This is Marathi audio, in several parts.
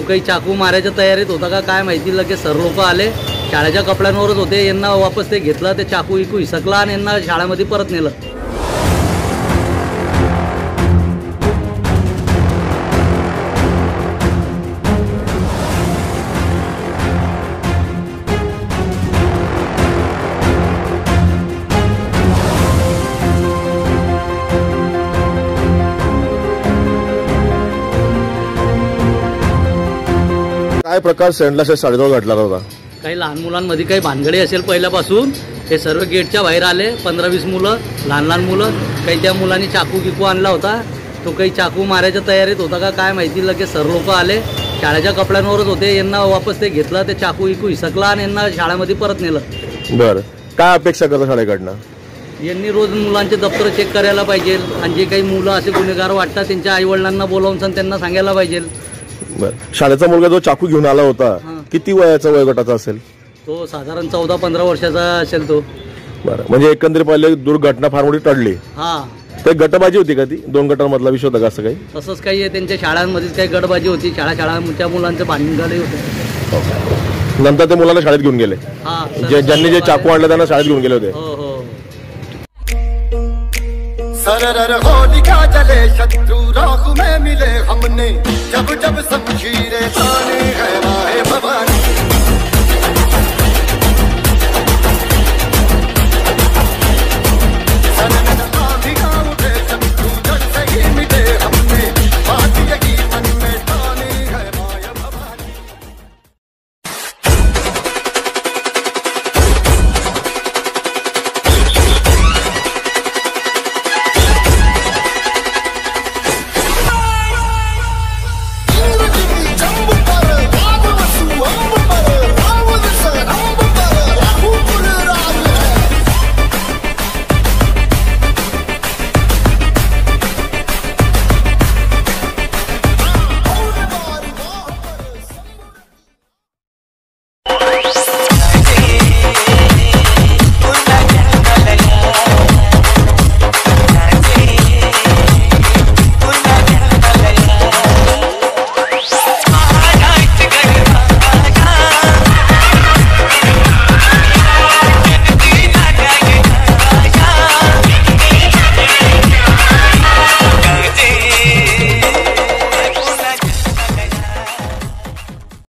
तो काही चाकू मारायच्या तयारीत होता का काय माहिती, लगेच सर लोक आले, शाळेच्या कपड्यांवरच होते, यांना वापस ते घेतलं, ते चाकू इकू हिसकला आणि यांना शाळेमध्ये परत नेलं. काय प्रकार सेंटला शाळेजवळ घडला होता? काही लहान मुलांमध्ये काही भानगडी असेल पहिल्यापासून, हे सर्व गेटच्या बाहेर आले, 15-20 मुलं, लहान लहान मुलं, काही त्या मुलांनी चाकू किकू आणला होता, तो काही चाकू मारायच्या तयारीत होता का काय माहिती, लगेच सर लोक आले, शाळेच्या कपड्यांवरच होते, यांना वापस ते घेतलं, ते चाकू इकू हिसकला आणि यांना शाळेमध्ये परत नेलं. बरं, काय अपेक्षा करता शाळेकडनं? यांनी रोज मुलांचे दप्तर चेक करायला पाहिजे आणि जे काही मुलं असे गुन्हेगार वाटतात त्यांच्या आईवडिलांना बोलावून त्यांना सांगायला पाहिजे. शाळेचा मुलगा जो चाकू घेऊन आला होता, किती वयाचा वयोगटाचा असेल? तो साधारण 14-15 वर्षाचा असेल तो. बरं, म्हणजे एकंदरीत पाहिले दुर्घटना फार मोठी टळली. हा, ते गटबाजी होती का? ती 2 गटांमधला विषय होता का? असं काही तसंच काही आहे, त्यांच्या शाळांमध्येच काही गटबाजी होती, शाळांच्या मुलांचे भांडण होते. नंतर ते मुलांना शाळेत घेऊन गेले. ज्यांनी जे चाकू आणलं त्यांना शाळेत घेऊन गेले होते. हो हो. सरर होलिका जले शत्रु राख में मिले हमने, जब जब शमशीरें ताने है माए भवानी.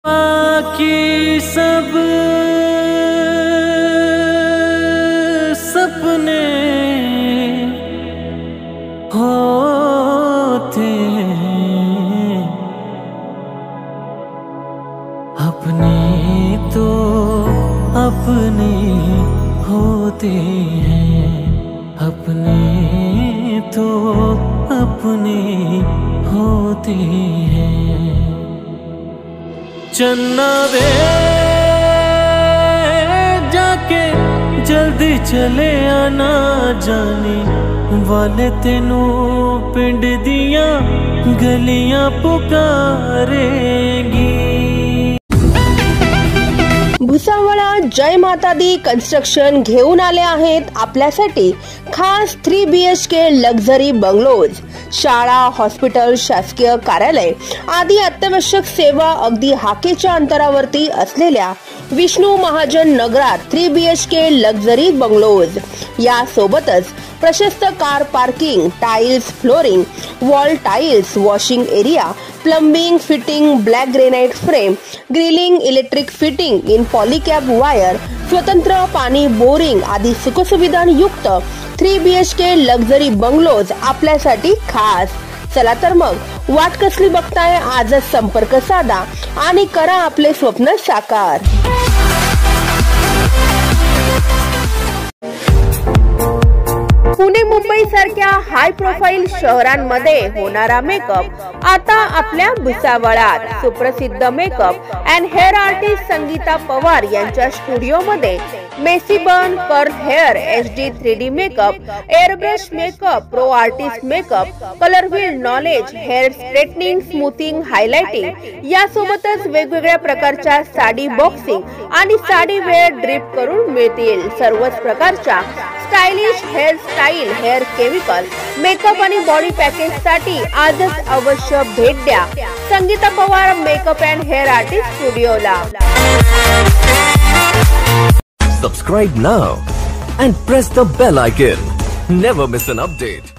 बाकी सब सपने होते हैं, अपने तो अपने होते हैं, अपने तो अपने होते हैं. चन्ना वे जाके जल्दी चले आना, जाने वाले तेनू पिंड दियां गलियां पुकारेगी. भुसावळा जय माता दी कन्स्ट्रक्शन घेऊन आले आहेत आपल्यासाठी खास 3 BHK लक्झरी बंगलोज. शाळा, हॉस्पिटल, शासकीय कार्यालय आदी अत्यावश्यक सेवा अगदी हाकेच्या अंतरावरती असलेल्या विष्णू महाजन नगरात 3 BHK लक्झरी बंगलोज. यासोबतच प्रशस्त car parking, tiles, flooring, wall tiles, washing area, plumbing, fitting, black granite frame, grilling, electric fitting in Polycab wire, स्वतंत्र पाणी बोरिंग आदी सुखसुविधांयुक्त 3 BHK लक्झरी बंगलोज आपल्यासाठी खास. चला तर मग वाट कसली बघताय, आजच संपर्क साधा आणि करा आपले स्वप्न साकार. पुणे, मुंबई सारख्या हाय प्रोफाईल शहरांमध्ये होणारा मेकअप आता आपल्या भुसावळात. सुप्रसिद्ध makeup and hair artist Sangeeta Pawar यांच्या स्टुडिओमध्ये messy bun, curl hair, HD 3D makeup, airbrush makeup, pro artist makeup, colour wheel knowledge, hair straightening, smoothing, highlighting यासोबतच वेगवेगळ्या प्रकारच्या साडी बॉक्सिंग आणि साडी वेअर ड्रिप करून मिळतील. सर्वच प्रकारच्या stylish hairstyle, hair chemical, makeup आणि बॉडी पॅकेज साठी आजच अवश्य भेट द्या Sangeeta Pawar makeup and hair artist स्टुडिओला. Subscribe now and press the bell icon. Never miss an update.